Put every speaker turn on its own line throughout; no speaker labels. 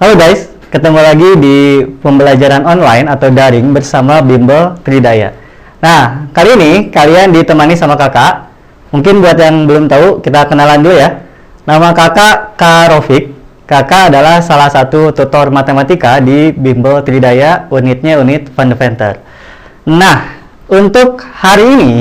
Halo guys, ketemu lagi di pembelajaran online atau daring bersama Bimbel Tridaya. Nah, kali ini kalian ditemani sama kakak. Mungkin buat yang belum tahu, kita kenalan dulu ya. Nama kakak Kak Rofik. Kakak adalah salah satu tutor matematika di Bimbel Tridaya, unitnya unit fundamental. Nah, untuk hari ini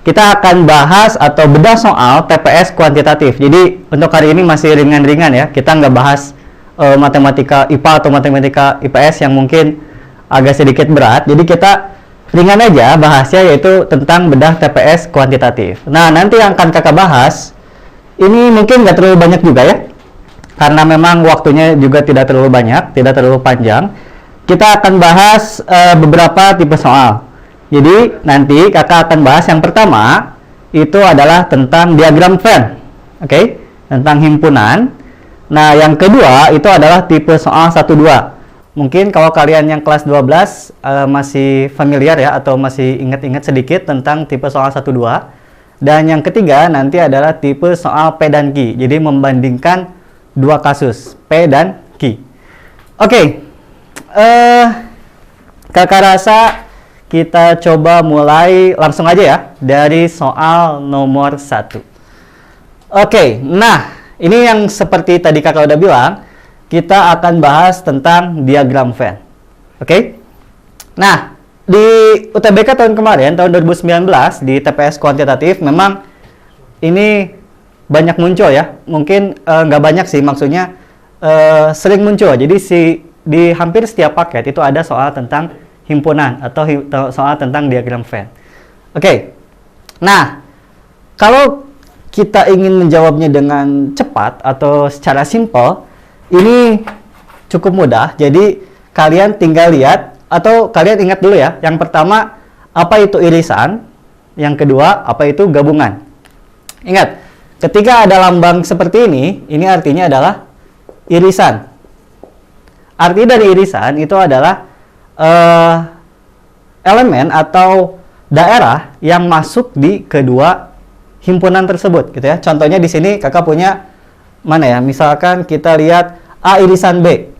kita akan bahas atau bedah soal TPS kuantitatif. Jadi untuk hari ini masih ringan-ringan ya. Kita nggak bahas matematika IPA atau matematika IPS yang mungkin agak sedikit berat. Jadi kita ringan aja bahasnya, yaitu tentang bedah TPS kuantitatif. Nah, nanti yang akan kakak bahas ini mungkin nggak terlalu banyak juga ya, karena memang waktunya juga tidak terlalu banyak, tidak terlalu panjang. Kita akan bahas beberapa tipe soal. Jadi nanti kakak akan bahas yang pertama itu adalah tentang diagram Venn, oke? Tentang himpunan. Nah, yang kedua itu adalah tipe soal 1-2. Mungkin kalau kalian yang kelas 12 masih familiar ya, atau masih ingat-ingat sedikit tentang tipe soal 1-2. Dan yang ketiga nanti adalah tipe soal P dan Q. Jadi membandingkan dua kasus, P dan Q. Oke, kakak rasa kita coba mulai langsung aja ya dari soal nomor 1. Oke, nah ini yang seperti tadi kakak udah bilang, kita akan bahas tentang diagram Venn. Oke? Nah, di UTBK tahun kemarin, tahun 2019, di TPS kuantitatif, memang ini banyak muncul ya. Mungkin nggak banyak sih, maksudnya sering muncul. Jadi di hampir setiap paket itu ada soal tentang himpunan atau soal tentang diagram Venn. Oke? Nah, kalau kita ingin menjawabnya dengan cepat atau secara simpel, ini cukup mudah. Jadi kalian tinggal lihat, atau kalian ingat dulu ya, yang pertama apa itu irisan, yang kedua apa itu gabungan. Ingat, ketika ada lambang seperti ini artinya adalah irisan. Arti dari irisan itu adalah elemen atau daerah yang masuk di kedua himpunan tersebut, gitu ya. Contohnya di sini kakak punya mana ya? Misalkan kita lihat A irisan B.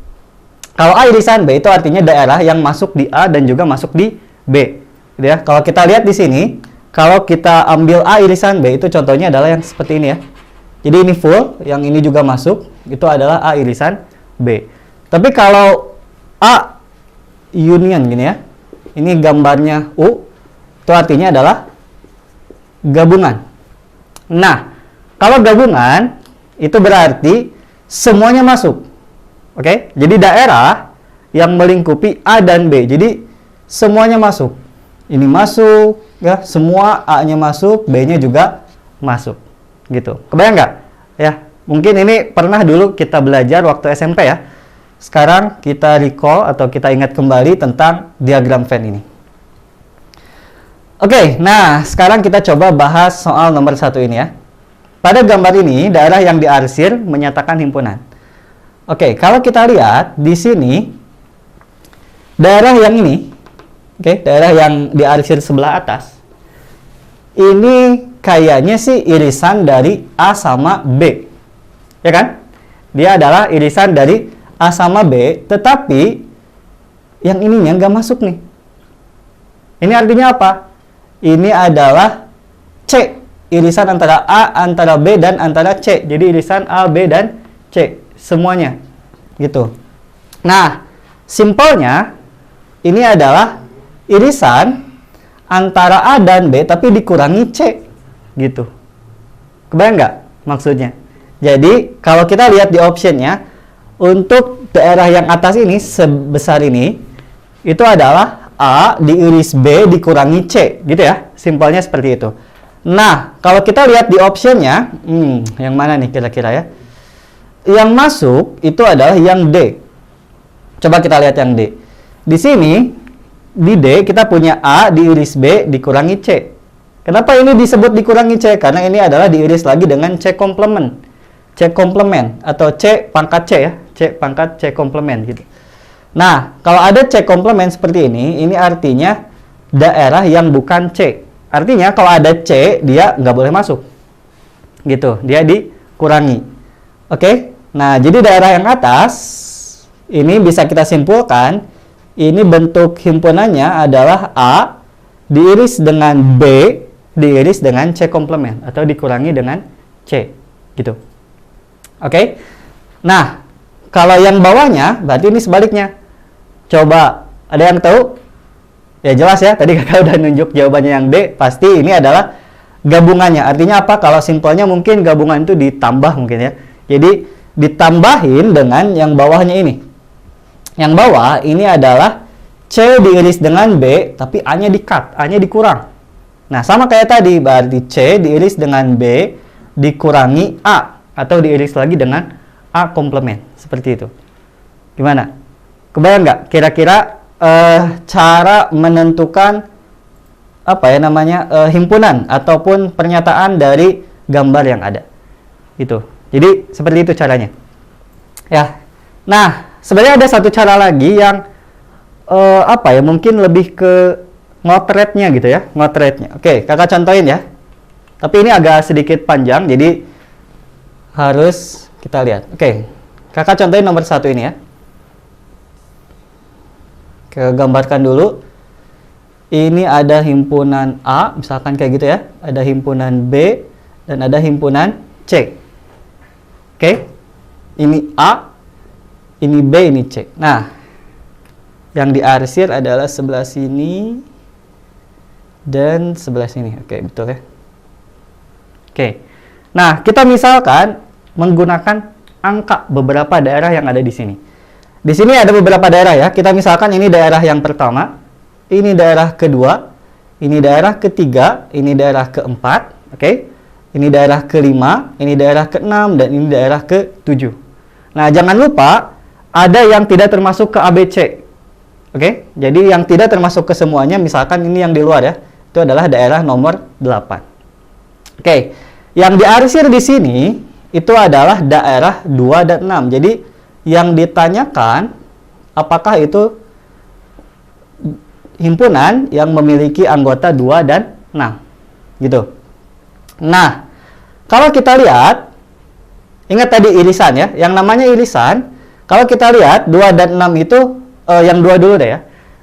Kalau A irisan B itu artinya daerah yang masuk di A dan juga masuk di B, gitu ya. Kalau kita lihat di sini, kalau kita ambil A irisan B itu contohnya adalah yang seperti ini ya. Jadi ini full, yang ini juga masuk, itu adalah A irisan B. Tapi kalau A union gini ya, ini gambarnya U, itu artinya adalah gabungan. Nah, kalau gabungan itu berarti semuanya masuk. Oke? Jadi daerah yang melingkupi A dan B. Jadi semuanya masuk. Ini masuk ya, semua A-nya masuk, B-nya juga masuk. Gitu. Kebayang nggak? Ya, mungkin ini pernah dulu kita belajar waktu SMP ya. Sekarang kita recall atau kita ingat kembali tentang diagram Venn ini. Oke, nah sekarang kita coba bahas soal nomor 1 ini ya. Pada gambar ini, daerah yang diarsir menyatakan himpunan. Oke, kalau kita lihat di sini, daerah yang ini, daerah yang diarsir sebelah atas, ini kayaknya sih irisan dari A sama B. Ya kan? Dia adalah irisan dari A sama B, tetapi yang ininya nggak masuk nih. Ini artinya apa? Ini adalah C, irisan antara A, antara B, dan antara C. Jadi irisan A, B, dan C, semuanya. Gitu. Nah, simpelnya, ini adalah irisan antara A dan B, tapi dikurangi C. Gitu. Kebayang nggak maksudnya? Jadi, kalau kita lihat di optionnya, untuk daerah yang atas ini, sebesar ini, itu adalah A diiris B dikurangi C, gitu ya. Simpelnya seperti itu. Nah, kalau kita lihat di optionnya, yang mana nih kira-kira ya? Yang masuk itu adalah yang D. Coba kita lihat yang D. Di sini, di D kita punya A diiris B dikurangi C. Kenapa ini disebut dikurangi C? Karena ini adalah diiris lagi dengan C komplement. C komplement atau C pangkat C ya. C pangkat C komplement gitu. Nah, kalau ada C komplement seperti ini artinya daerah yang bukan C. Artinya kalau ada C, dia nggak boleh masuk. Gitu, dia dikurangi. Oke? Nah, jadi daerah yang atas ini bisa kita simpulkan, ini bentuk himpunannya adalah A diiris dengan B diiris dengan C komplement atau dikurangi dengan C gitu. Oke. Nah, kalau yang bawahnya berarti ini sebaliknya. Coba ada yang tahu? Ya jelas ya, tadi kakak udah nunjuk jawabannya yang D, pasti ini adalah gabungannya. Artinya apa? Kalau simpelnya mungkin gabungan itu ditambah mungkin ya. Jadi ditambahin dengan yang bawahnya ini. Yang bawah ini adalah C diiris dengan B, tapi A-nya di-cut, A-nya dikurang. Nah, sama kayak tadi, berarti C diiris dengan B dikurangi A, atau diiris lagi dengan A komplement, seperti itu. Gimana? Kebayang nggak? Kira-kira cara menentukan apa ya namanya himpunan ataupun pernyataan dari gambar yang ada. Itu. Jadi seperti itu caranya. Ya. Nah, sebenarnya ada satu cara lagi yang apa ya? Mungkin lebih ke ngotretnya gitu ya, ngotretnya. Oke, kakak contohin ya. Tapi ini agak sedikit panjang, jadi harus kita lihat. Oke, kakak contohin nomor 1 ini ya. Oke, gambarkan dulu. Ini ada himpunan A, misalkan kayak gitu ya. Ada himpunan B dan ada himpunan C. Oke, ini A, ini B, ini C. Nah, yang diarsir adalah sebelah sini dan sebelah sini. Oke, betul ya. Oke. Nah, kita misalkan menggunakan angka beberapa daerah yang ada di sini. Di sini ada beberapa daerah ya. Kita misalkan ini daerah yang pertama, ini daerah kedua, ini daerah ketiga, ini daerah keempat, oke. Ini daerah kelima, ini daerah keenam, dan ini daerah ketujuh. Nah, jangan lupa ada yang tidak termasuk ke ABC. Oke, jadi yang tidak termasuk ke semuanya, misalkan ini yang di luar ya, itu adalah daerah nomor 8. Oke, yang diarsir di sini itu adalah daerah 2 dan 6. Jadi yang ditanyakan apakah itu himpunan yang memiliki anggota 2 dan 6. Gitu. Nah, kalau kita lihat, ingat tadi irisan ya, yang namanya irisan, kalau kita lihat 2 dan 6 itu yang 2 dulu deh ya.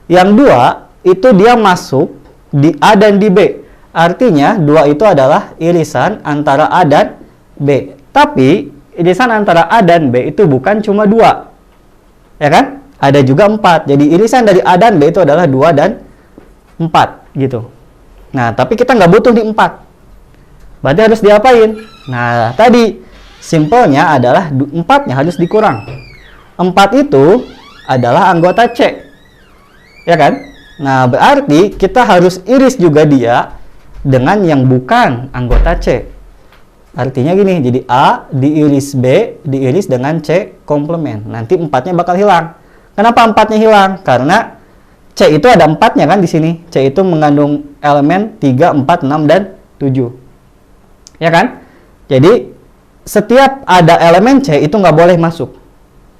Yang 2 itu dia masuk di A dan di B. Artinya 2 itu adalah irisan antara A dan B. Tapi irisan antara A dan B itu bukan cuma 2. Ya kan? Ada juga 4. Jadi irisan dari A dan B itu adalah 2 dan 4 gitu. Nah, tapi kita nggak butuh di 4. Berarti harus diapain? Nah, tadi simpelnya adalah 4-nya harus dikurang. 4 itu adalah anggota C. Ya kan? Nah, berarti kita harus iris juga dia dengan yang bukan anggota C. Artinya gini, jadi A diiris B, diiris dengan C komplement. Nanti 4-nya bakal hilang. Kenapa 4-nya hilang? Karena C itu ada 4-nya kan di sini. C itu mengandung elemen 3, 4, 6, dan 7. Ya kan? Jadi, setiap ada elemen C itu nggak boleh masuk.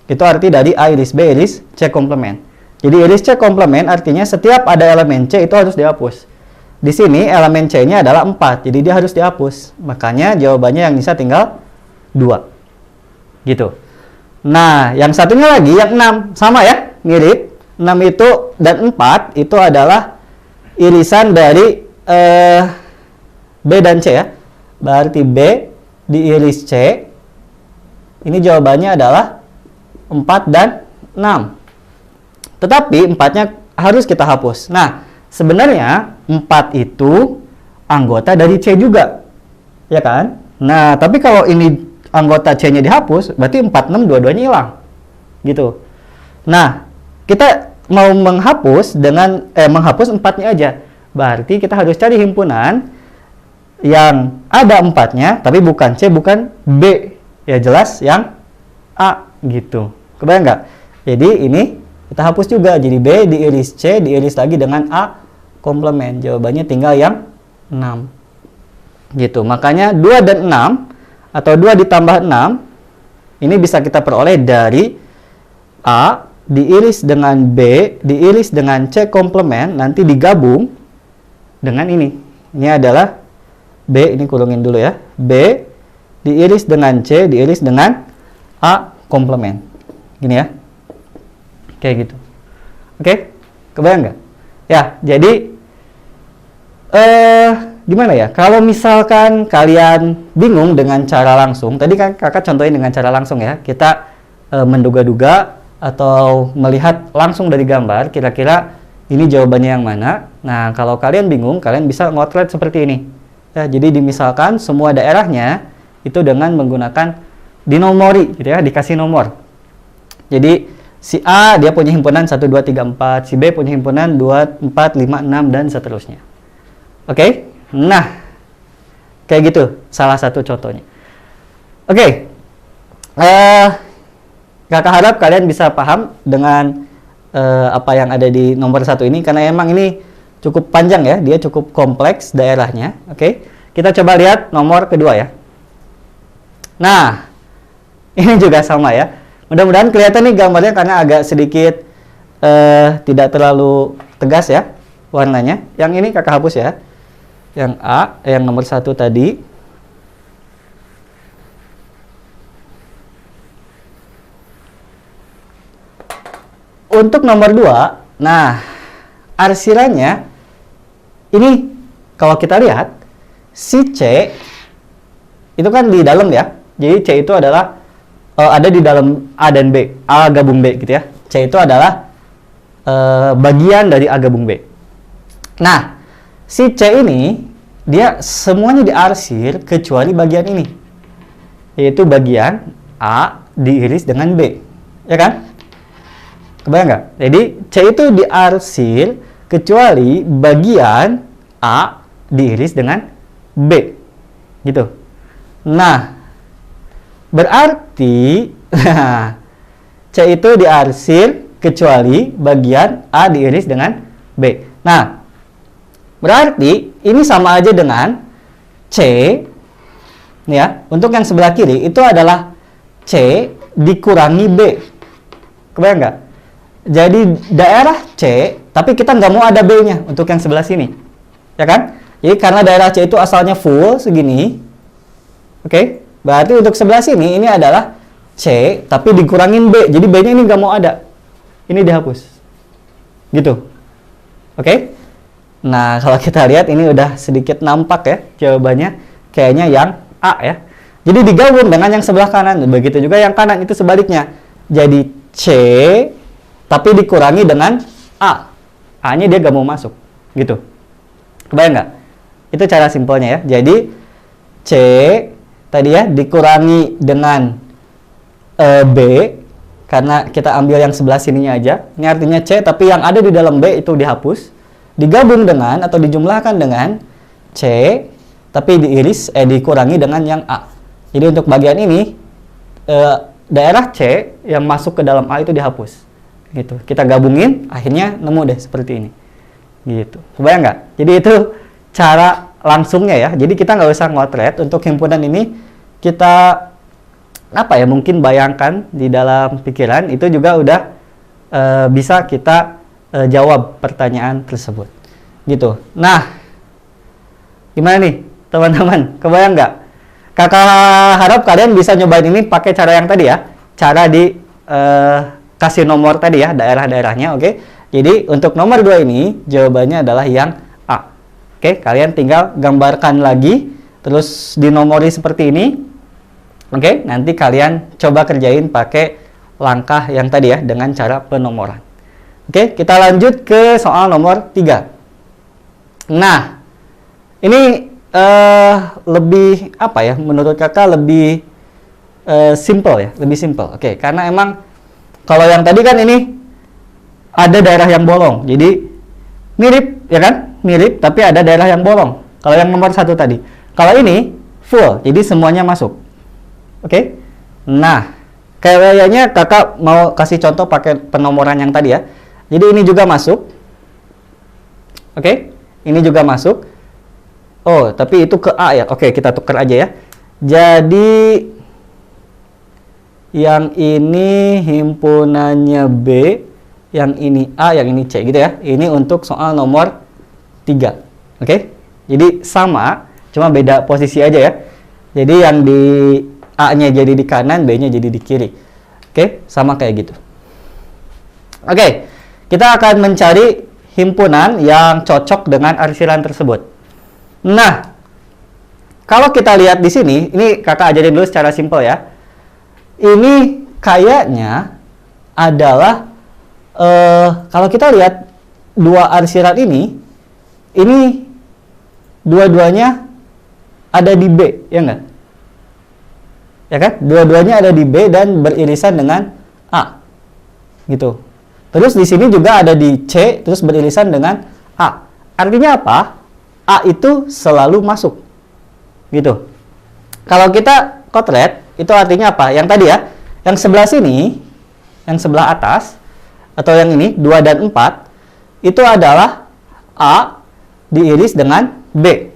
Itu arti dari A iris B iris C komplement. Jadi iris C komplement artinya setiap ada elemen C itu harus dihapus. Di sini elemen C-nya adalah 4, jadi dia harus dihapus. Makanya jawabannya yang bisa tinggal 2. Gitu. Nah, yang satunya lagi, yang 6. Sama ya, mirip. 6 itu dan 4 itu adalah irisan dari B dan C ya. Berarti B diiris C. Ini jawabannya adalah 4 dan 6. Tetapi 4-nya harus kita hapus. Nah, sebenarnya 4 itu anggota dari C juga. Ya kan? Nah, tapi kalau ini anggota C-nya dihapus, berarti 4, 6 dua-duanya hilang. Gitu. Nah, kita mau menghapus dengan menghapus 4-nya aja. Berarti kita harus cari himpunan yang ada 4-nya, tapi bukan C, bukan B. Ya jelas yang A gitu. Kebayang nggak? Jadi ini kita hapus juga. Jadi B diiris C, diiris lagi dengan A komplement. Jawabannya tinggal yang 6. Gitu. Makanya 2 dan 6 atau 2 ditambah 6 ini bisa kita peroleh dari A diiris dengan B, diiris dengan C komplement, nanti digabung dengan ini. Ini adalah B, ini kurungin dulu ya. B diiris dengan C, diiris dengan A komplement. Gini ya. Kayak gitu. Oke? Kebayang nggak? Ya, jadi gimana ya? Kalau misalkan kalian bingung dengan cara langsung, tadi kan kakak contohin dengan cara langsung ya. Kita menduga-duga atau melihat langsung dari gambar, kira-kira ini jawabannya yang mana. Nah, kalau kalian bingung, kalian bisa ngotret seperti ini. Ya, jadi dimisalkan semua daerahnya itu dengan menggunakan dinomori, gitu ya, dikasih nomor. Jadi si A dia punya himpunan 1, 2, 3, 4, si B punya himpunan 2, 4, 5, 6, dan seterusnya. Oke? Nah, kayak gitu salah satu contohnya. Oke. Kakak harap kalian bisa paham dengan apa yang ada di nomor 1 ini, karena emang ini cukup panjang ya, dia cukup kompleks daerahnya. Oke? Kita coba lihat nomor kedua ya. Nah, ini juga sama ya. Mudah-mudahan kelihatan nih gambarnya karena agak sedikit tidak terlalu tegas ya warnanya. Yang ini kakak hapus ya. Yang A, yang nomor 1 tadi. Untuk nomor 2, nah arsirannya ini kalau kita lihat si C itu kan di dalam ya. Jadi C itu adalah ada di dalam A dan B, A gabung B gitu ya. C itu adalah bagian dari A gabung B. Nah, si C ini dia semuanya diarsir kecuali bagian ini, yaitu bagian A diiris dengan B, ya kan? Kebayang nggak? Jadi C itu diarsir kecuali bagian A diiris dengan B, gitu. Nah, berarti C itu diarsir kecuali bagian A diiris dengan B. Nah, berarti ini sama aja dengan C, nih ya, untuk yang sebelah kiri itu adalah C dikurangi B. Kebayang nggak? Jadi daerah C, tapi kita nggak mau ada B-nya untuk yang sebelah sini, ya kan? Jadi karena daerah C itu asalnya full segini, oke? Berarti untuk sebelah sini ini adalah C, tapi dikurangin B. Jadi B-nya ini nggak mau ada. Ini dihapus, gitu, oke? Nah, kalau kita lihat ini udah sedikit nampak ya jawabannya, kayaknya yang A ya. Jadi digabung dengan yang sebelah kanan. Begitu juga yang kanan itu sebaliknya. Jadi C tapi dikurangi dengan A. A-nya dia gak mau masuk, gitu. Kebayang nggak? Itu cara simpelnya ya. Jadi C tadi ya dikurangi dengan B karena kita ambil yang sebelah sininya aja. Ini artinya C tapi yang ada di dalam B itu dihapus. Digabung dengan atau dijumlahkan dengan C tapi dikurangi dengan yang A. Jadi untuk bagian ini daerah C yang masuk ke dalam A itu dihapus, gitu. Kita gabungin akhirnya nemu deh seperti ini, gitu. Kebayang nggak? Jadi itu cara langsungnya ya. Jadi kita nggak usah ngotret. Untuk himpunan ini kita apa ya, mungkin bayangkan di dalam pikiran, itu juga udah bisa kita jawab pertanyaan tersebut, gitu. Nah, gimana nih teman-teman, kebayang nggak? Kakak harap kalian bisa nyobain ini pakai cara yang tadi ya, cara di kasih nomor tadi ya, daerah-daerahnya. Oke. Jadi untuk nomor 2 ini jawabannya adalah yang A. Oke, kalian tinggal gambarkan lagi terus dinomori seperti ini. Oke, nanti kalian coba kerjain pakai langkah yang tadi ya dengan cara penomoran. Oke, kita lanjut ke soal nomor 3. Nah, ini lebih apa ya, menurut kakak lebih simple ya, lebih simple. Oke, karena emang kalau yang tadi kan ini ada daerah yang bolong, jadi mirip ya kan, mirip tapi ada daerah yang bolong. Kalau yang nomor 1 tadi, kalau ini full, jadi semuanya masuk. Oke, nah kayaknya kakak mau kasih contoh pakai penomoran yang tadi ya. Jadi ini juga masuk. Oke, ini juga masuk. Oh, tapi itu ke A ya. Oke, kita tukar aja ya. Jadi yang ini himpunannya B, yang ini A, yang ini C gitu ya. Ini untuk soal nomor 3. Oke. Jadi sama, cuma beda posisi aja ya. Jadi yang di A-nya jadi di kanan, B-nya jadi di kiri. Oke, sama kayak gitu. Oke, kita akan mencari himpunan yang cocok dengan arsiran tersebut. Nah, kalau kita lihat di sini, ini kakak ajarin dulu secara simpel ya. Ini kayaknya adalah, kalau kita lihat dua arsiran ini dua-duanya ada di B, ya enggak? Ya kan? Dua-duanya ada di B dan beririsan dengan A. Gitu. Terus di sini juga ada di C, terus beririsan dengan A. Artinya apa? A itu selalu masuk. Gitu. Kalau kita kotret, itu artinya apa? Yang tadi ya, yang sebelah sini, yang sebelah atas, atau yang ini, 2 dan 4, itu adalah A diiris dengan B.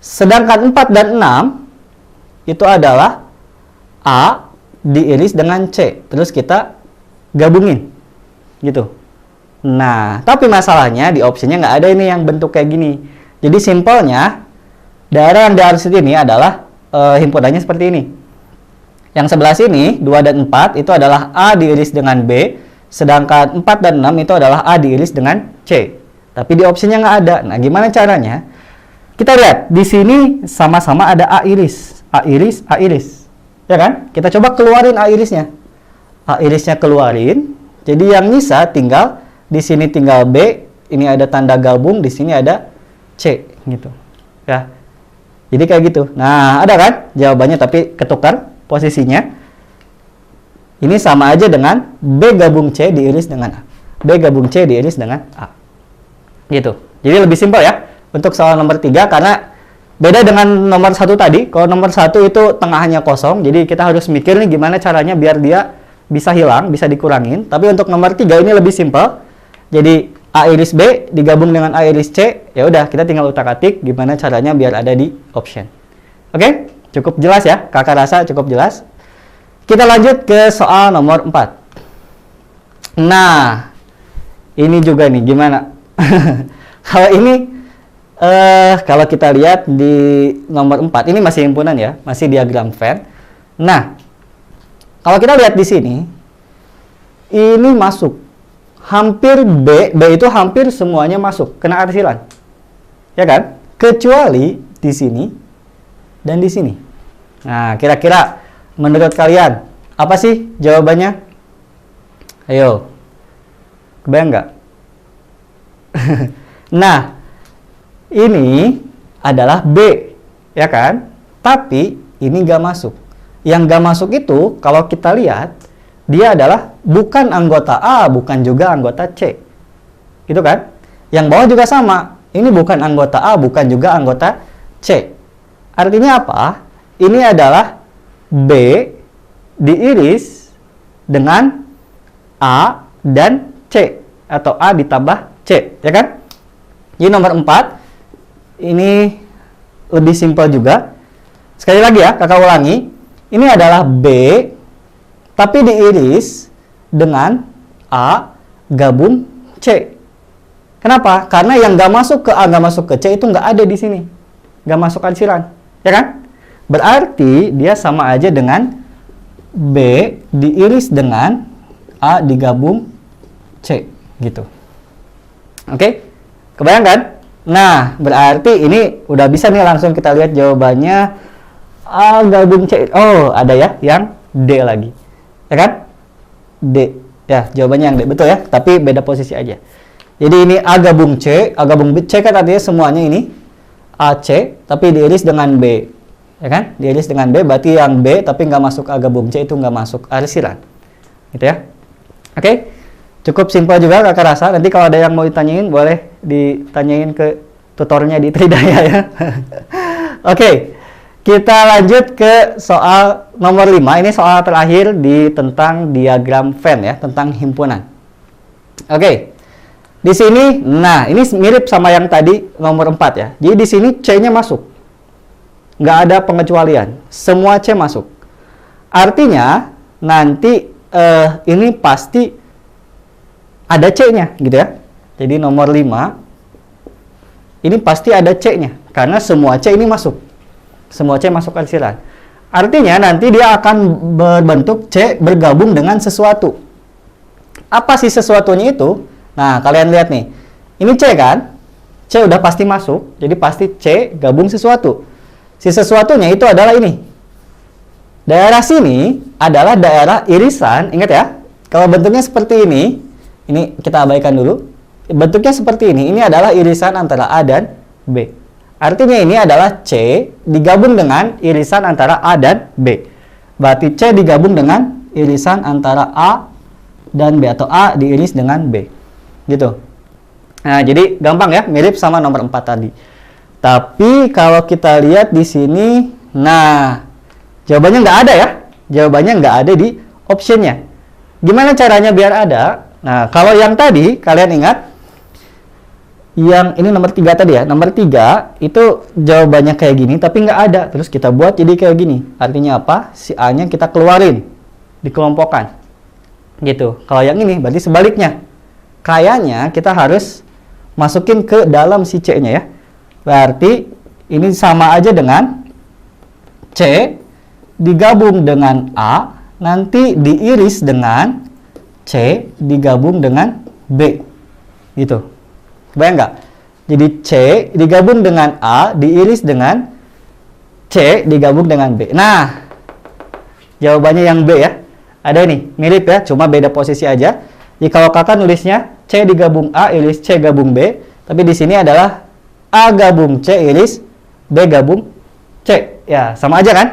Sedangkan 4 dan 6, itu adalah A diiris dengan C. Terus kita gabungin. Gitu. Nah, tapi masalahnya di opsinya nggak ada ini yang bentuk kayak gini. Jadi simpelnya, daerah yang diarsir ini adalah himpunannya seperti ini. Yang sebelah sini, 2 dan 4, itu adalah A diiris dengan B. Sedangkan 4 dan 6 itu adalah A diiris dengan C. Tapi di opsinya nggak ada. Nah, gimana caranya? Kita lihat, di sini sama-sama ada A iris. A iris, A iris. Ya kan? Kita coba keluarin A irisnya. A irisnya keluarin. Jadi yang nyisa tinggal, di sini tinggal B. Ini ada tanda gabung, di sini ada C. Gitu. Ya. Jadi kayak gitu. Nah, ada kan jawabannya, tapi ketukar posisinya. Ini sama aja dengan B gabung C diiris dengan A. B gabung C diiris dengan A. Gitu. Jadi lebih simpel ya untuk soal nomor 3, karena beda dengan nomor 1 tadi. Kalau nomor 1 itu tengahnya kosong, jadi kita harus mikir nih gimana caranya biar dia bisa hilang, bisa dikurangin. Tapi untuk nomor 3 ini lebih simpel. Jadi A iris B digabung dengan A iris C, ya udah kita tinggal utak-atik gimana caranya biar ada di option. Oke? Cukup jelas ya? Kakak rasa cukup jelas. Kita lanjut ke soal nomor 4. Nah, ini juga nih gimana? Kalau ini kalau kita lihat di nomor 4, ini masih himpunan ya, masih diagram Venn. Nah, kalau kita lihat di sini, ini masuk. Hampir B itu hampir semuanya masuk, kena arsiran. Ya kan? Kecuali di sini dan di sini. Nah, kira-kira menurut kalian, apa sih jawabannya? Ayo. Kebayang nggak? Nah, ini adalah B, ya kan? Tapi ini nggak masuk. Yang nggak masuk itu, kalau kita lihat, dia adalah bukan anggota A, bukan juga anggota C. Itu kan? Yang bawah juga sama. Ini bukan anggota A, bukan juga anggota C. Artinya apa? Ini adalah B diiris dengan A dan C. Atau A ditambah C, ya kan? Jadi nomor 4, ini lebih simpel juga. Sekali lagi ya, kakak ulangi. Ini adalah B, tapi diiris dengan A gabung C. Kenapa? Karena yang nggak masuk ke A, nggak masuk ke C itu nggak ada di sini. Nggak masuk arsiran, ya kan? Berarti dia sama aja dengan B diiris dengan A digabung C, gitu. Oke? Kebayang kan? Nah, berarti ini udah bisa nih langsung kita lihat jawabannya. A gabung C. Oh, ada ya yang D lagi. Ya kan? D. Ya, jawabannya yang D. Betul ya? Tapi beda posisi aja. Jadi ini A gabung C. A gabung B. C kan artinya semuanya ini AC, tapi diiris dengan B. Ya kan? Diiris dengan B, berarti yang B tapi nggak masuk A gabung C itu nggak masuk arsiran. Gitu ya? Oke? Cukup simpel juga kakak rasa. Nanti kalau ada yang mau ditanyain, boleh ditanyain ke tutornya di Tridaya ya. Oke, kita lanjut ke soal nomor 5. Ini soal terakhir di tentang diagram Venn ya, tentang himpunan. Oke, di sini, nah ini mirip sama yang tadi nomor 4 ya. Jadi di sini C-nya masuk. Nggak ada pengecualian. Semua C masuk. Artinya, nanti ini pasti ada C-nya gitu ya. Jadi nomor 5 ini pasti ada C-nya karena semua C ini masuk. Semua C masuk arsiran. Artinya nanti dia akan berbentuk C bergabung dengan sesuatu. Apa sih sesuatunya itu? Nah, kalian lihat nih. Ini C kan? C udah pasti masuk, jadi pasti C gabung sesuatu. Si sesuatunya itu adalah ini. Daerah sini adalah daerah irisan, ingat ya? Kalau bentuknya seperti ini kita abaikan dulu. Bentuknya seperti ini adalah irisan antara A dan B. Artinya ini adalah C digabung dengan irisan antara A dan B. Berarti C digabung dengan irisan antara A dan B, atau A diiris dengan B. Gitu. Nah, jadi gampang ya, mirip sama nomor 4 tadi. Tapi kalau kita lihat di sini, nah, jawabannya nggak ada ya. Jawabannya nggak ada di optionnya. Gimana caranya biar ada? Nah, kalau yang tadi, kalian ingat, yang ini nomor 3 tadi ya. Nomor 3, itu jawabannya kayak gini, tapi nggak ada. Terus kita buat jadi kayak gini. Artinya apa? Si A-nya kita keluarin, dikelompokkan. Gitu. Kalau yang ini, berarti sebaliknya. Kayaknya kita harus masukin ke dalam si C-nya ya. Berarti ini sama aja dengan C digabung dengan A, nanti diiris dengan C digabung dengan B. Gitu. Bayang nggak? Jadi C digabung dengan A diiris dengan C digabung dengan B. Nah, jawabannya yang B ya. Ada nih, mirip ya, cuma beda posisi aja. Jadi kalau kakak nulisnya C digabung A iris C gabung B, tapi di sini adalah A gabung C iris B gabung C. Ya, sama aja kan?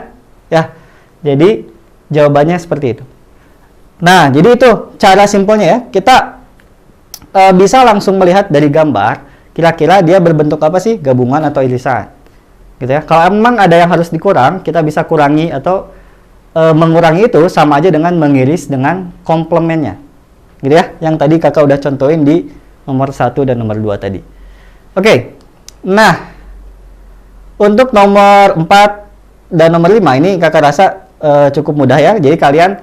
Ya. Jadi jawabannya seperti itu. Nah, jadi itu cara simpelnya ya. Kita bisa langsung melihat dari gambar, kira-kira dia berbentuk apa sih? Gabungan atau irisan. Gitu ya. Kalau memang ada yang harus dikurang, kita bisa kurangi atau mengurangi itu sama aja dengan mengiris dengan komplemennya. Gitu ya, yang tadi kakak udah contohin di nomor 1 dan nomor 2 tadi. Oke, nah untuk nomor 4 dan nomor 5 ini kakak rasa cukup mudah ya. Jadi kalian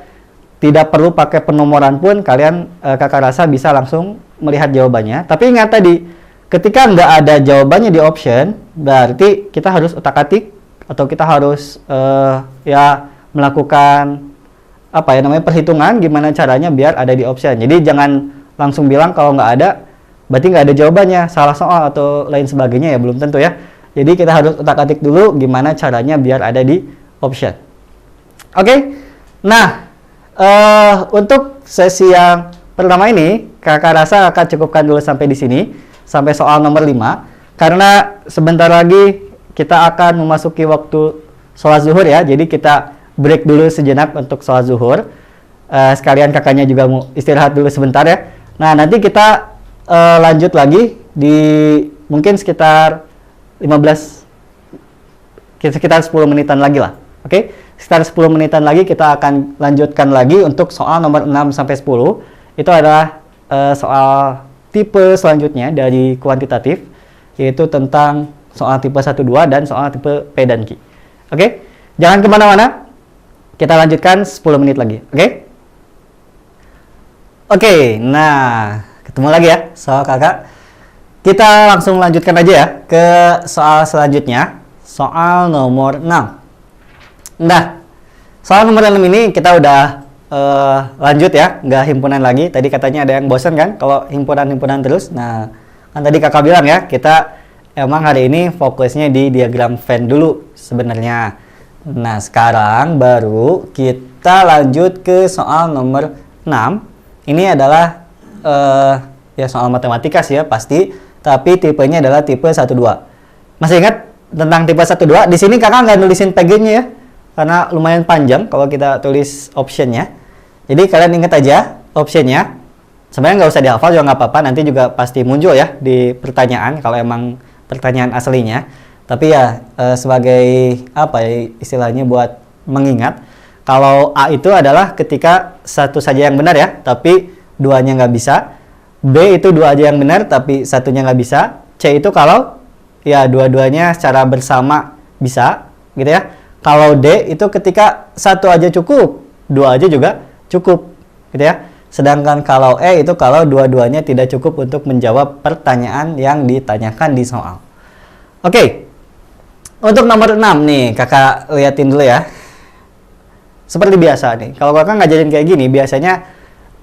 tidak perlu pakai penomoran pun, kalian kakak rasa bisa langsung melihat jawabannya. Tapi ingat tadi, ketika nggak ada jawabannya di option, berarti kita harus otak-atik atau kita harus ya melakukan apa ya namanya perhitungan gimana caranya biar ada di option. Jadi jangan langsung bilang kalau nggak ada berarti nggak ada jawabannya, salah soal atau lain sebagainya ya, belum tentu ya. Jadi kita harus otak-atik dulu gimana caranya biar ada di option. Oke. Nah, untuk sesi yang pertama ini kakak rasa akan cukupkan dulu sampai di sini, sampai soal nomor 5, karena sebentar lagi kita akan memasuki waktu sholat zuhur ya. Jadi kita break dulu sejenak untuk sholat zuhur. Sekalian kakaknya juga mau istirahat dulu sebentar ya. Nah, nanti kita lanjut lagi di mungkin sekitar 10 menitan lagi lah. Oke? Sekitar 10 menitan lagi kita akan lanjutkan lagi untuk soal nomor 6 sampai 10. Itu adalah soal tipe selanjutnya dari kuantitatif, yaitu tentang soal tipe 1, 2 dan soal tipe P dan Q. Oke? Jangan kemana-mana. Kita lanjutkan 10 menit lagi, oke? Oke, nah ketemu lagi ya soal kakak. Kita langsung lanjutkan aja ya ke soal selanjutnya, soal nomor 6. Nah, soal nomor 6 ini kita udah lanjut ya, nggak himpunan lagi. Tadi katanya ada yang bosan kan kalau himpunan-himpunan terus. Nah, kan tadi kakak bilang ya, kita emang hari ini fokusnya di diagram Venn dulu sebenarnya. Nah, sekarang baru kita lanjut ke soal nomor 6. Ini adalah ya soal matematika sih ya pasti, tapi tipenya adalah tipe 1, 2. Masih ingat tentang tipe 1, 2? Di sini kakak nggak nulisin PG-nya ya, karena lumayan panjang kalau kita tulis option-nya. Jadi kalian ingat aja option-nya. Sebenarnya nggak usah dihafal juga nggak apa-apa, nanti juga pasti muncul ya di pertanyaan kalau emang pertanyaan aslinya. Tapi ya sebagai apa ya istilahnya buat mengingat, kalau A itu adalah ketika satu saja yang benar ya, tapi duanya nggak bisa. B itu dua aja yang benar, tapi satunya nggak bisa. C itu kalau ya dua-duanya secara bersama bisa, gitu ya. Kalau D itu ketika satu aja cukup, dua aja juga cukup, gitu ya. Sedangkan kalau E itu kalau dua-duanya tidak cukup untuk menjawab pertanyaan yang ditanyakan di soal. Oke. Untuk nomor 6 nih, kakak liatin dulu ya. Seperti biasa nih, kalau kakak ngajarin kayak gini, biasanya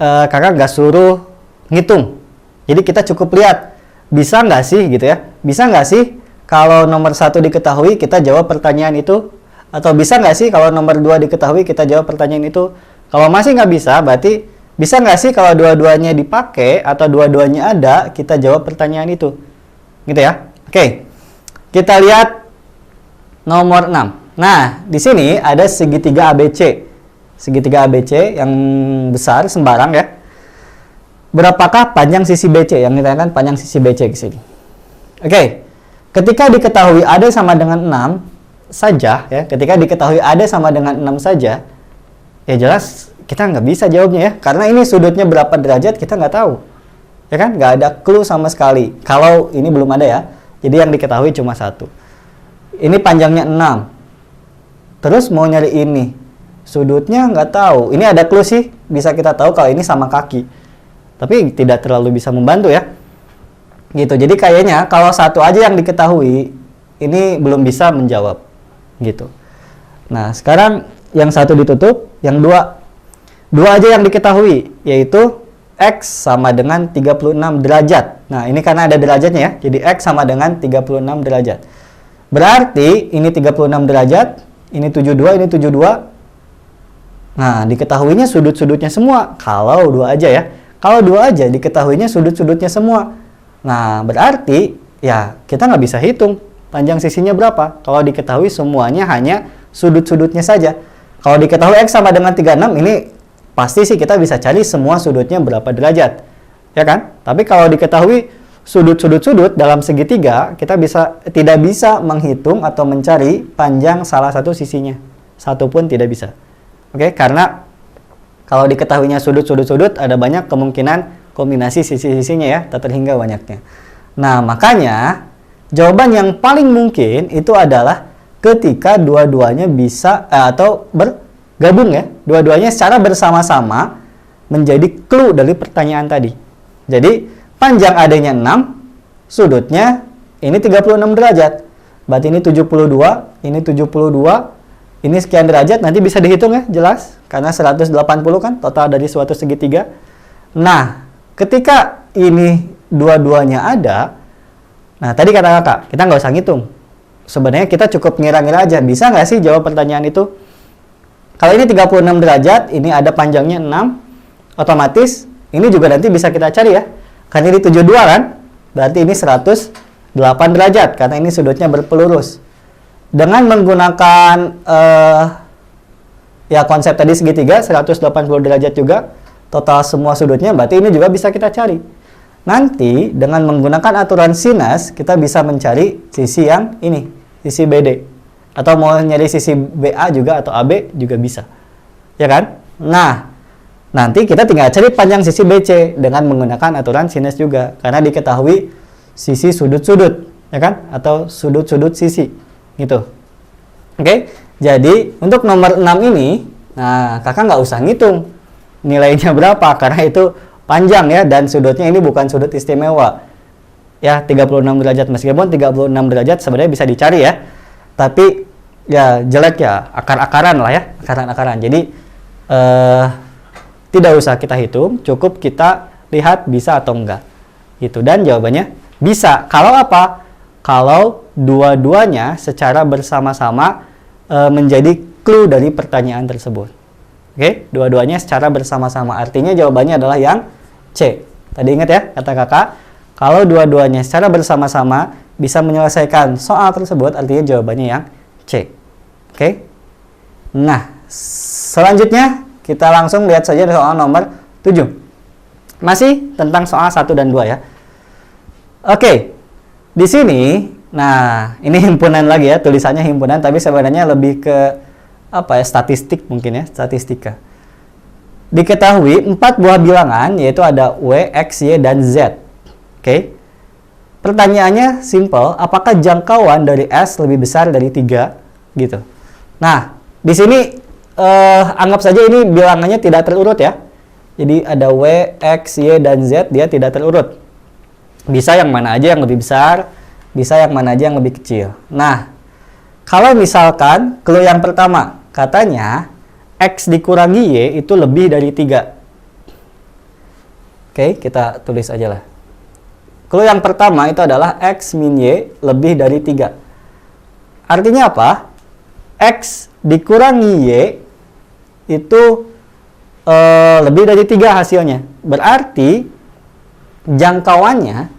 kakak nggak suruh ngitung. Jadi kita cukup lihat, bisa nggak sih gitu ya, bisa nggak sih kalau nomor 1 diketahui kita jawab pertanyaan itu, atau bisa nggak sih kalau nomor 2 diketahui kita jawab pertanyaan itu. Kalau masih nggak bisa, berarti bisa nggak sih kalau dua-duanya dipakai atau dua-duanya ada, kita jawab pertanyaan itu, gitu ya. Oke, kita lihat nomor 6. Nah, di sini ada segitiga ABC. Segitiga ABC yang besar, sembarang ya. Berapakah panjang sisi BC? Yang ditanyakan panjang sisi BC di sini. Oke, ketika diketahui AD sama dengan 6 saja, ya, ketika diketahui AD sama dengan 6 saja, ya jelas kita nggak bisa jawabnya ya. Karena ini sudutnya berapa derajat kita nggak tahu. Ya kan? Nggak ada clue sama sekali. Kalau ini belum ada ya. Jadi yang diketahui cuma 1. Ini panjangnya 6. Terus mau nyari ini. Sudutnya nggak tahu. Ini ada clue sih, bisa kita tahu kalau ini sama kaki. Tapi tidak terlalu bisa membantu ya. Gitu. Jadi kayaknya kalau 1 aja yang diketahui, ini belum bisa menjawab. Gitu. Nah, sekarang yang 1 ditutup, yang 2 aja yang diketahui, yaitu X sama dengan 36 derajat. Nah, ini karena ada derajatnya ya. Jadi X sama dengan 36 derajat. Berarti ini 36 derajat, ini 72, ini 72. Nah, diketahuinya sudut-sudutnya semua. Kalau 2 aja ya. Kalau 2 aja diketahuinya sudut-sudutnya semua. Nah, berarti ya kita nggak bisa hitung panjang sisinya berapa. Kalau diketahui semuanya hanya sudut-sudutnya saja. Kalau diketahui X sama dengan 36, ini pasti sih kita bisa cari semua sudutnya berapa derajat. Ya kan? Tapi kalau diketahui sudut-sudut dalam segitiga, kita tidak bisa menghitung atau mencari panjang salah satu sisinya. Satu pun tidak bisa. Oke, karena kalau diketahuinya sudut-sudut, ada banyak kemungkinan kombinasi sisi-sisinya ya, tak terhingga banyaknya. Nah, makanya jawaban yang paling mungkin itu adalah ketika dua-duanya bisa atau bergabung ya, dua-duanya secara bersama-sama menjadi clue dari pertanyaan tadi. Jadi, panjang AD-nya 6, sudutnya ini 36 derajat. Berarti ini 72, ini 72, ini sekian derajat, nanti bisa dihitung ya, jelas. Karena 180 kan total dari suatu segitiga. Nah, ketika ini dua-duanya ada, nah tadi kata kakak, kita nggak usah ngitung. Sebenarnya kita cukup ngira-ngira aja, bisa nggak sih jawab pertanyaan itu? Kalau ini 36 derajat, ini ada panjangnya 6, otomatis ini juga nanti bisa kita cari ya. Karena ini 72 kan, berarti ini 108 derajat, karena ini sudutnya berpelurus. Dengan menggunakan ya konsep tadi segitiga 180 derajat juga total semua sudutnya, berarti ini juga bisa kita cari. Nanti dengan menggunakan aturan sinus kita bisa mencari sisi yang ini, sisi BD, atau mau nyari sisi BA juga atau AB juga bisa, ya kan? Nah, nanti kita tinggal cari panjang sisi BC dengan menggunakan aturan sinus juga, karena diketahui sisi sudut-sudut, ya kan? Atau sudut-sudut sisi. Gitu. Oke, jadi untuk nomor 6 ini, nah kakak nggak usah ngitung nilainya berapa, karena itu panjang ya, dan sudutnya ini bukan sudut istimewa. Ya, 36 derajat, meskipun 36 derajat sebenarnya bisa dicari ya, tapi ya jelek ya, akar-akaran lah ya, akaran-akaran. Jadi tidak usah kita hitung, cukup kita lihat bisa atau enggak. Gitu, dan jawabannya bisa. Kalau apa? Kalau dua-duanya secara bersama-sama menjadi clue dari pertanyaan tersebut. Oke, dua-duanya secara bersama-sama. Artinya jawabannya adalah yang C. Tadi ingat ya, kata kakak, kalau dua-duanya secara bersama-sama bisa menyelesaikan soal tersebut, artinya jawabannya yang C. Oke. Nah, selanjutnya kita langsung lihat saja soal nomor 7. Masih tentang soal 1 dan 2 ya. Oke. Di sini, nah ini himpunan lagi ya, tulisannya himpunan, tapi sebenarnya lebih ke apa ya, statistik mungkin ya, statistika. Diketahui 4 buah bilangan, yaitu ada W, X, Y, dan Z. Oke. Pertanyaannya simple, apakah jangkauan dari S lebih besar dari 3? Gitu. Nah, di sini anggap saja ini bilangannya tidak terurut ya. Jadi ada W, X, Y, dan Z, dia tidak terurut. Bisa yang mana aja yang lebih besar, bisa yang mana aja yang lebih kecil. Nah, kalau misalkan clue yang pertama, katanya X dikurangi Y itu lebih dari 3. Oke, kita tulis aja lah. Clue yang pertama itu adalah X min Y lebih dari 3. Artinya apa? X dikurangi Y itu lebih dari 3 hasilnya. Berarti jangkauannya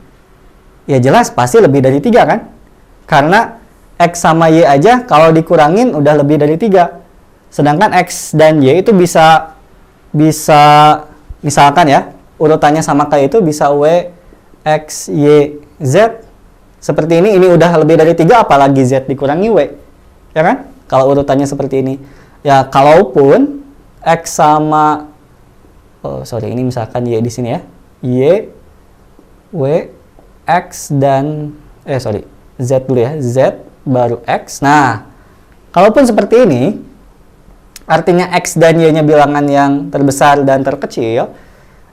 ya jelas pasti lebih dari 3 kan? Karena X sama Y aja kalau dikurangin udah lebih dari 3. Sedangkan X dan Y itu bisa misalkan ya, urutannya sama kayak itu bisa W, X, Y, Z. Seperti ini udah lebih dari 3, apalagi Z dikurangi W. Ya kan? Kalau urutannya seperti ini. Ya, kalaupun X sama ini misalkan Y di sini ya. Y, W, X dan Z dulu ya. Z baru X. Nah, kalaupun seperti ini, artinya X dan Y-nya bilangan yang terbesar dan terkecil,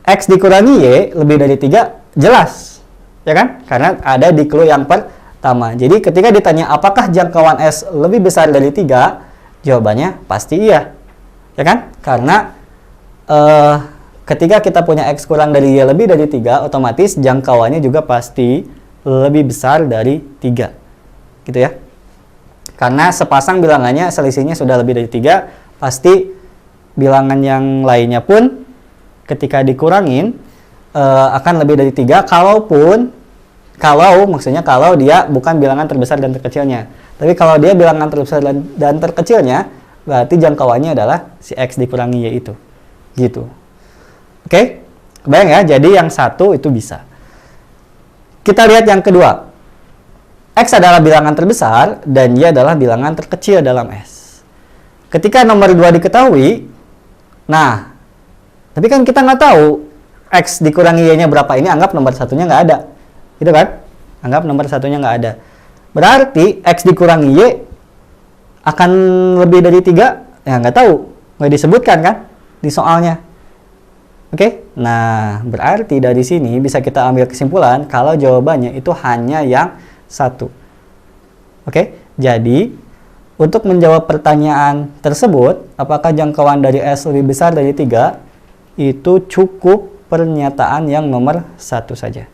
X dikurangi Y lebih dari 3, jelas. Ya kan? Karena ada di clue yang pertama. Jadi ketika ditanya apakah jangkauan S lebih besar dari 3, jawabannya pasti iya. Ya kan? Karena ketika kita punya X kurang dari Y lebih dari 3, otomatis jangkauannya juga pasti lebih besar dari 3. Gitu ya. Karena sepasang bilangannya selisihnya sudah lebih dari 3, pasti bilangan yang lainnya pun ketika dikurangin akan lebih dari 3, kalau dia bukan bilangan terbesar dan terkecilnya. Tapi kalau dia bilangan terbesar dan terkecilnya, berarti jangkauannya adalah si X dikurangi Y itu. Gitu. Oke? Kebayang ya? Jadi yang satu itu bisa. Kita lihat yang kedua. X adalah bilangan terbesar dan Y adalah bilangan terkecil dalam S. Ketika nomor 2 diketahui, nah, tapi kan kita nggak tahu X dikurangi Y-nya berapa, ini anggap nomor satunya nggak ada. Gitu kan? Anggap nomor satunya nggak ada. Berarti X dikurangi Y akan lebih dari 3? Ya nggak tahu. Nggak disebutkan kan di soalnya. Oke? Nah, berarti dari sini bisa kita ambil kesimpulan kalau jawabannya itu hanya yang satu. Oke? Jadi, untuk menjawab pertanyaan tersebut, apakah jangkauan dari S lebih besar dari 3, itu cukup pernyataan yang nomor 1 saja.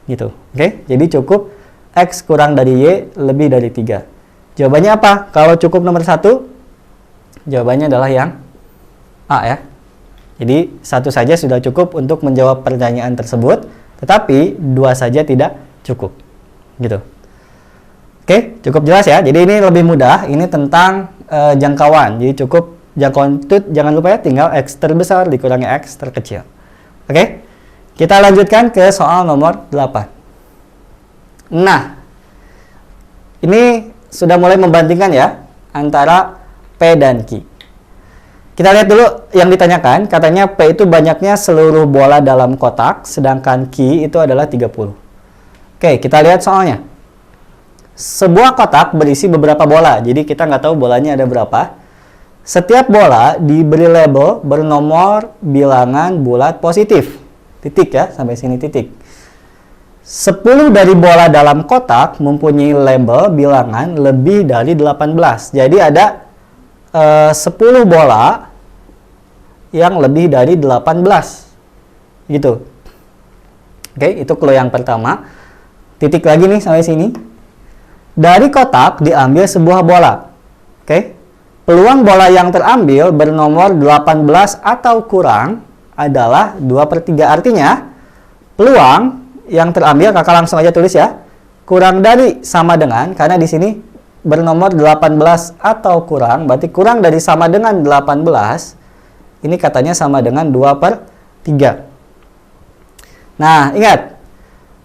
Gitu. Oke? Jadi cukup X kurang dari Y lebih dari 3. Jawabannya apa? Kalau cukup nomor 1, jawabannya adalah yang A ya. Jadi 1 saja sudah cukup untuk menjawab pertanyaan tersebut, tetapi 2 saja tidak cukup. Gitu. Oke, cukup jelas ya. Jadi ini lebih mudah. Ini tentang jangkauan. Jadi cukup jangkauan itu jangan lupa ya, tinggal X terbesar dikurangi X terkecil. Oke, kita lanjutkan ke soal nomor 8. Nah, ini sudah mulai membandingkan ya antara P dan Q. Kita lihat dulu yang ditanyakan. Katanya P itu banyaknya seluruh bola dalam kotak, sedangkan Q itu adalah 30. Oke, kita lihat soalnya. Sebuah kotak berisi beberapa bola, jadi kita nggak tahu bolanya ada berapa. Setiap bola diberi label bernomor bilangan bulat positif. Titik ya, sampai sini titik. 10 dari bola dalam kotak mempunyai label bilangan lebih dari 18. Jadi ada 10 bola yang lebih dari 18. Gitu. Oke, itu clue yang pertama. Titik lagi nih sampai sini. Dari kotak diambil sebuah bola. Oke. Peluang bola yang terambil bernomor 18 atau kurang adalah 2/3. Artinya, peluang yang terambil, kakak langsung aja tulis ya. Kurang dari sama dengan, karena di sini bernomor 18 atau kurang, berarti kurang dari sama dengan 18. Ini katanya sama dengan 2/3. Nah, ingat.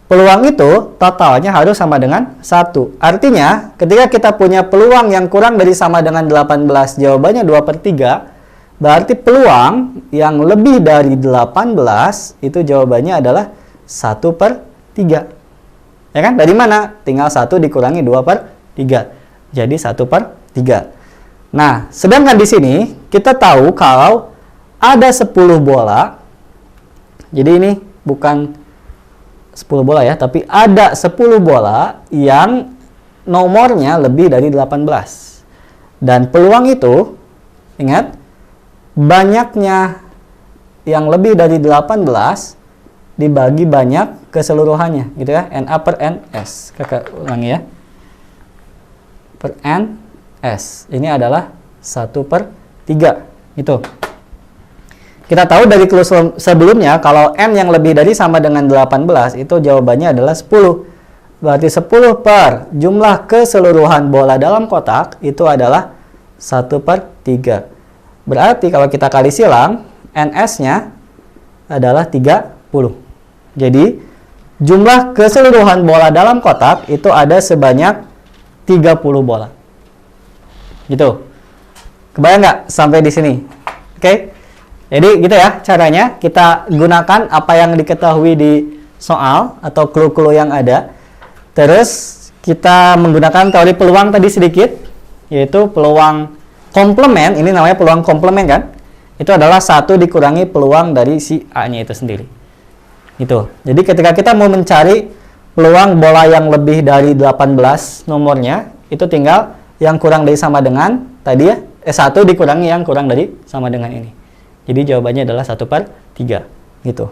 Peluang itu totalnya harus sama dengan 1. Artinya, ketika kita punya peluang yang kurang dari sama dengan 18, jawabannya 2/3, berarti peluang yang lebih dari 18, itu jawabannya adalah 1/3. Ya kan? Dari mana? Tinggal 1 dikurangi 2/3. Jadi 1/3. Nah, sedangkan di sini, kita tahu kalau ada 10 bola, jadi ini bukan 10 bola ya, tapi ada 10 bola yang nomornya lebih dari 18. Dan peluang itu, ingat, banyaknya yang lebih dari 18 dibagi banyak keseluruhannya, gitu ya. NA per NS. Kakak ulangi ya. Per NS. Ini adalah 1/3. Gitu. Kita tahu dari clue sebelumnya, kalau N yang lebih dari sama dengan 18, itu jawabannya adalah 10. Berarti 10 per jumlah keseluruhan bola dalam kotak, itu adalah 1/3. Berarti kalau kita kali silang, NS-nya adalah 30. Jadi, jumlah keseluruhan bola dalam kotak itu ada sebanyak 30 bola. Gitu. Kebayang nggak sampai di sini? Oke. Jadi gitu ya caranya. Kita gunakan apa yang diketahui di soal atau clue-clue yang ada. Terus kita menggunakan teori peluang tadi sedikit, yaitu peluang komplement. Ini namanya peluang komplement kan? Itu adalah 1 dikurangi peluang dari si A-nya itu sendiri. Gitu. Jadi ketika kita mau mencari peluang bola yang lebih dari 18 nomornya, itu tinggal yang kurang dari sama dengan tadi ya, 1 dikurangi yang kurang dari sama dengan ini. Jadi jawabannya adalah 1/3 gitu.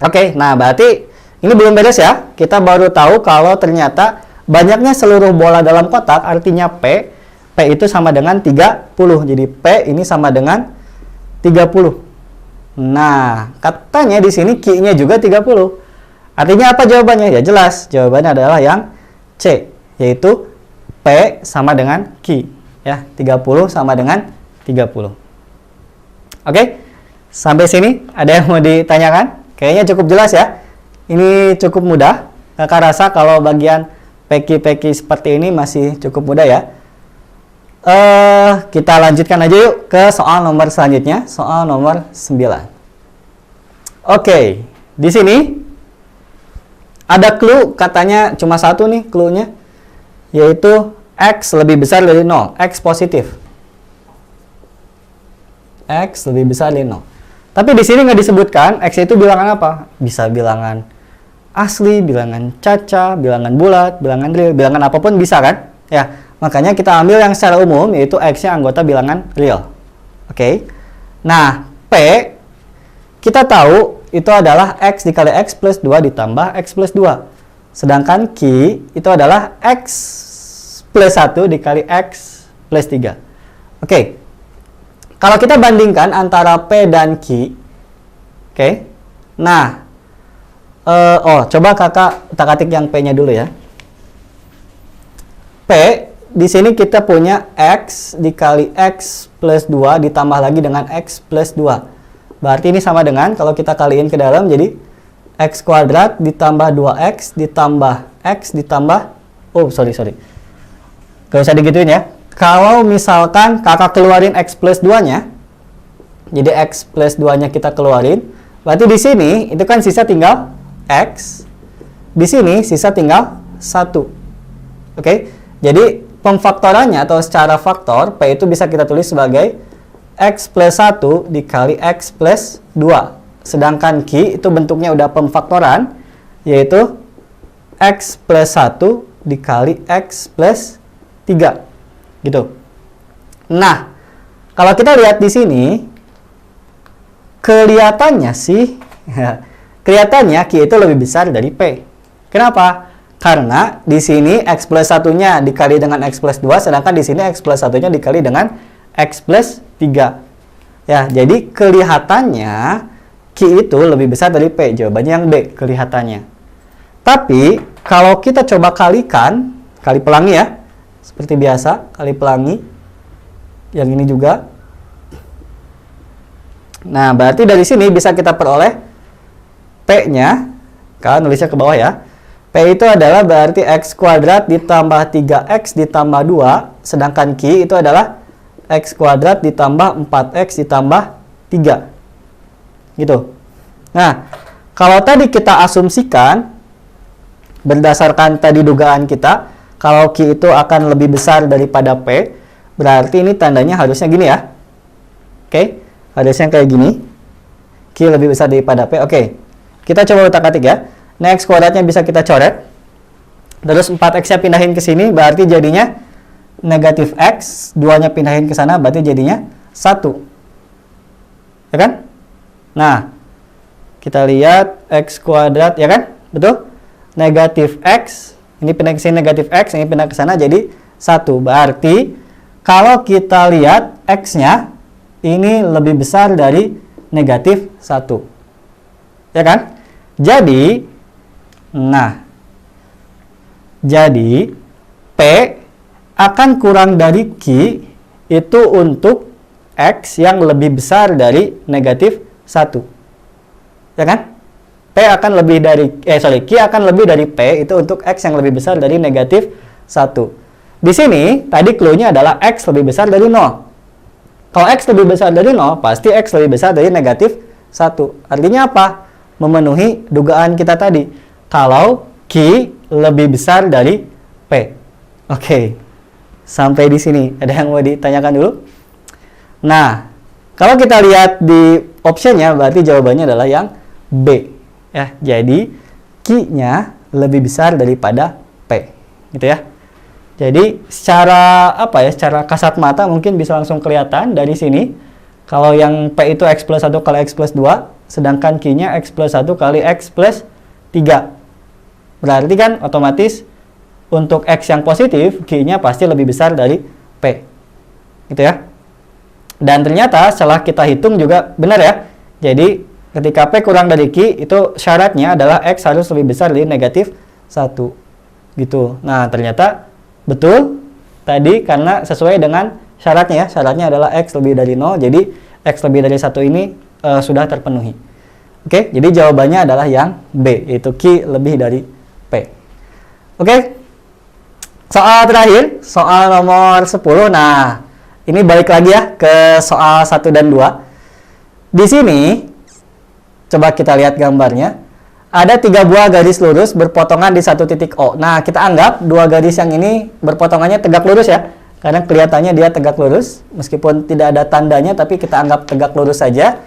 Oke, nah berarti ini belum beres ya. Kita baru tahu kalau ternyata banyaknya seluruh bola dalam kotak artinya P. P itu sama dengan 30. Jadi P ini sama dengan 30. Nah, katanya di sini Q-nya juga 30. Artinya apa jawabannya? Ya jelas, jawabannya adalah yang C, yaitu P sama dengan Q. Ya, 30 sama dengan 30. Oke, sampai sini ada yang mau ditanyakan? Kayaknya cukup jelas ya. Ini cukup mudah. Kakak rasa kalau bagian peki-peki seperti ini masih cukup mudah ya. Kita lanjutkan aja yuk ke soal nomor selanjutnya, soal nomor 9. Oke, di sini ada clue, katanya cuma satu nih clue-nya, yaitu X lebih besar dari 0, X positif. X lebih besar dari 0. Tapi di sini nggak disebutkan X itu bilangan apa. Bisa bilangan asli, bilangan caca, bilangan bulat, bilangan real, bilangan apapun bisa kan? Ya, makanya kita ambil yang secara umum, yaitu X-nya anggota bilangan real. Oke. Nah, P kita tahu itu adalah X dikali X plus 2 ditambah X plus 2. Sedangkan Q itu adalah X plus 1 dikali X plus 3. Oke. Kalau kita bandingkan antara P dan Q, oke. Nah, coba kakak utak-atik yang P-nya dulu ya. P, di sini kita punya X dikali X plus 2 ditambah lagi dengan X plus 2. Berarti ini sama dengan, kalau kita kaliin ke dalam, jadi X kuadrat ditambah 2X ditambah X ditambah, gak usah digituin ya. Kalau misalkan kakak keluarin X plus 2-nya, jadi X plus 2-nya kita keluarin, berarti di sini itu kan sisa tinggal X, di sini sisa tinggal 1. Oke, jadi pemfaktorannya atau secara faktor, P itu bisa kita tulis sebagai X plus 1 dikali X plus 2. Sedangkan Q itu bentuknya udah pemfaktoran, yaitu X plus 1 dikali X plus 3. Gitu. Nah, kalau kita lihat di sini, kelihatannya sih, kelihatannya Q itu lebih besar dari P. Kenapa? Karena di sini X plus 1-nya dikali dengan X plus 2, sedangkan di sini X plus 1-nya dikali dengan X plus 3. Ya, jadi kelihatannya Q itu lebih besar dari P. Jawabannya yang B, kelihatannya. Tapi, kalau kita coba kalikan, kali pelangi ya, seperti biasa, kali pelangi. Yang ini juga. Nah, berarti dari sini bisa kita peroleh P-nya, kalian nulisnya ke bawah ya. P itu adalah berarti X kuadrat ditambah 3X ditambah 2, sedangkan Q itu adalah X kuadrat ditambah 4X ditambah 3. Gitu. Nah, kalau tadi kita asumsikan, berdasarkan tadi dugaan kita, kalau Q itu akan lebih besar daripada P, berarti ini tandanya harusnya gini ya. Oke, harusnya kayak gini. Q lebih besar daripada P. Oke, kita coba utak-atik ya. Nah, X kuadratnya bisa kita coret. Terus 4X-nya pindahin ke sini, berarti jadinya negatif X. 2-nya pindahin ke sana, berarti jadinya 1. Ya kan? Nah, Kita lihat X kuadrat, ya kan? Betul? Negatif X, ini pindah ke sini negatif X, ini pindah ke sana jadi 1. Berarti kalau kita lihat X-nya ini lebih besar dari negatif 1. Ya kan? Jadi, jadi P akan kurang dari Q itu untuk X yang lebih besar dari negatif 1. Ya kan? P akan lebih dari, Q akan lebih dari P itu untuk X yang lebih besar dari negatif 1. Di sini, tadi clue-nya adalah X lebih besar dari 0. Kalau X lebih besar dari 0, pasti X lebih besar dari negatif 1. Artinya apa? Memenuhi dugaan kita tadi. Kalau Q lebih besar dari P. Oke. Sampai di sini. Ada yang mau ditanyakan dulu? Nah, kalau kita lihat di optionnya, berarti jawabannya adalah yang B. Ya, jadi Q-nya lebih besar daripada P. Gitu ya. Jadi secara secara kasat mata mungkin bisa langsung kelihatan dari sini. Kalau yang P itu X plus 1 kali X plus 2, sedangkan Q-nya X plus 1 kali X plus 3. Berarti kan otomatis untuk X yang positif, Q-nya pasti lebih besar dari P. Gitu ya. Dan ternyata setelah kita hitung juga benar ya. Jadi ketika P kurang dari Q, itu syaratnya adalah X harus lebih besar dari negatif 1. Gitu. Nah, ternyata betul tadi karena sesuai dengan syaratnya ya. Syaratnya adalah X lebih dari 0, jadi X lebih dari 1 ini sudah terpenuhi. Oke, jadi jawabannya adalah yang B, yaitu Q lebih dari P. Oke, soal terakhir, soal nomor 10. Nah, ini balik lagi ya ke soal 1 dan 2. Di sini, coba kita lihat gambarnya. Ada 3 buah garis lurus berpotongan di satu titik O. Nah, kita anggap 2 garis yang ini berpotongannya tegak lurus ya. Karena kelihatannya dia tegak lurus. Meskipun tidak ada tandanya, tapi kita anggap tegak lurus saja.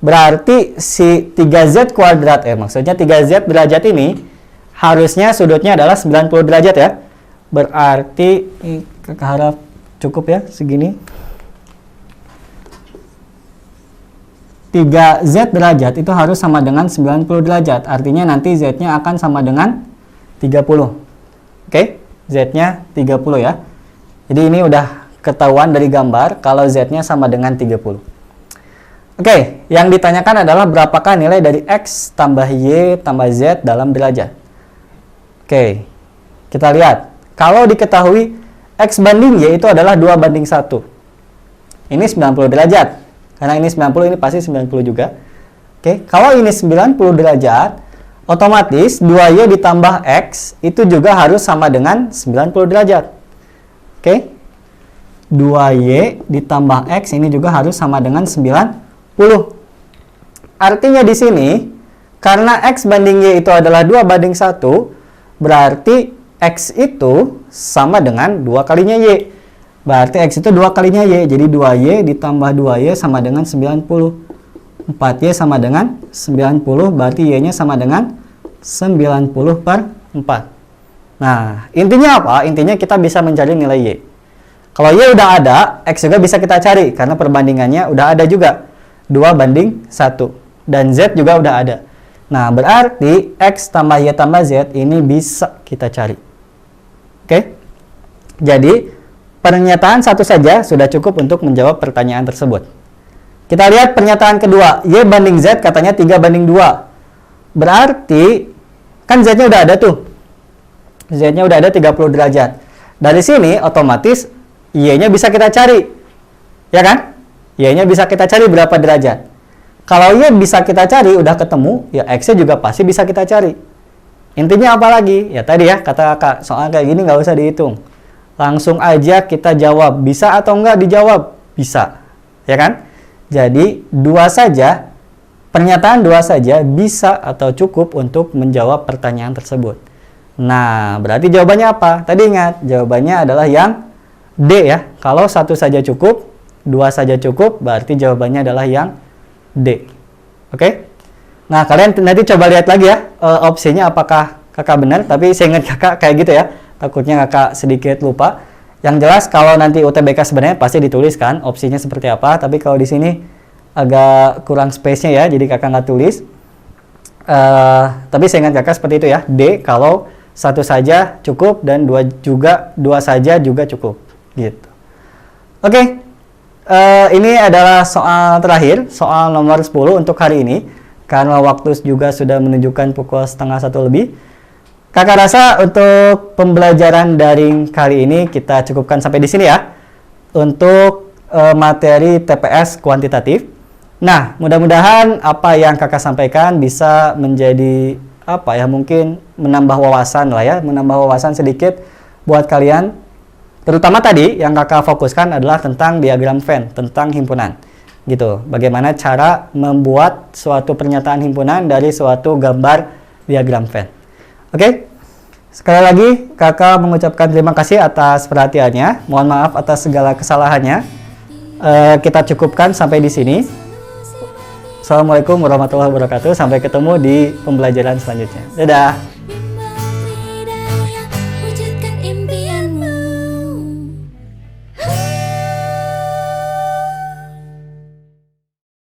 Berarti si 3Z kuadrat, maksudnya 3Z derajat ini, harusnya sudutnya adalah 90 derajat ya. Berarti, harap cukup ya, segini. 3Z derajat itu harus sama dengan 90 derajat. Artinya nanti Z-nya akan sama dengan 30. Oke, Z-nya 30 ya. Jadi ini udah ketahuan dari gambar kalau Z-nya sama dengan 30. Oke, yang ditanyakan adalah berapakah nilai dari X tambah Y tambah Z dalam derajat. Oke, kita lihat. Kalau diketahui X banding Y itu adalah 2 banding 1. Ini 90 derajat. Karena ini 90, ini pasti 90 juga. Oke, kalau ini 90 derajat, otomatis 2Y ditambah X itu juga harus sama dengan 90 derajat. Oke, 2Y ditambah X ini juga harus sama dengan 90. Artinya di sini, karena X banding Y itu adalah 2 banding 1, berarti X itu sama dengan 2 kalinya Y. Berarti X itu 2 kalinya Y. Jadi 2Y ditambah 2Y sama dengan 90. 4Y sama dengan 90. Berarti Y-nya sama dengan 90 per 4. Nah, intinya apa? Intinya kita bisa mencari nilai Y. Kalau Y udah ada, X juga bisa kita cari. Karena perbandingannya udah ada juga. 2 banding 1. Dan Z juga udah ada. Nah, berarti X tambah Y tambah Z ini bisa kita cari. Oke? Jadi, pernyataan satu saja sudah cukup untuk menjawab pertanyaan tersebut. Kita lihat pernyataan kedua. Y banding Z katanya 3 banding 2. Berarti, kan Z-nya udah ada tuh. Z-nya udah ada 30 derajat. Dari sini, otomatis Y-nya bisa kita cari. Ya kan? Y-nya bisa kita cari berapa derajat. Kalau Y bisa kita cari, udah ketemu, ya X-nya juga pasti bisa kita cari. Intinya apa lagi? Ya tadi ya, kata kakak, soal kayak gini nggak usah dihitung. Langsung aja kita jawab. Bisa atau enggak dijawab? Bisa. Ya kan? Jadi, 2 saja, pernyataan 2 saja bisa atau cukup untuk menjawab pertanyaan tersebut. Nah, berarti jawabannya apa? Tadi ingat, jawabannya adalah yang D ya. Kalau 1 saja cukup, 2 saja cukup, berarti jawabannya adalah yang D. Oke? Nah, kalian nanti coba lihat lagi ya, opsinya apakah kakak benar. Tapi saya ingat kakak kayak gitu ya. Takutnya kakak sedikit lupa. Yang jelas kalau nanti UTBK sebenarnya pasti dituliskan opsinya seperti apa. Tapi kalau di sini agak kurang space-nya ya, jadi kakak nggak tulis. Tapi saya ingat kakak seperti itu ya. D kalau satu saja cukup dan dua saja juga cukup gitu. Oke. Ini adalah soal terakhir, soal nomor 10 untuk hari ini. Karena waktu juga sudah menunjukkan pukul 12:30 lebih. Kakak rasa untuk pembelajaran daring kali ini kita cukupkan sampai di sini ya. Untuk materi TPS kuantitatif. Nah, mudah-mudahan apa yang kakak sampaikan bisa menjadi mungkin menambah wawasan lah ya, menambah wawasan sedikit buat kalian. Terutama tadi yang kakak fokuskan adalah tentang diagram Venn, tentang himpunan. Gitu. Bagaimana cara membuat suatu pernyataan himpunan dari suatu gambar diagram Venn. Oke. Sekali lagi kakak mengucapkan terima kasih atas perhatiannya. Mohon maaf atas segala kesalahannya. Kita cukupkan sampai di sini. Assalamualaikum warahmatullahi wabarakatuh. Sampai ketemu di pembelajaran selanjutnya. Dadah.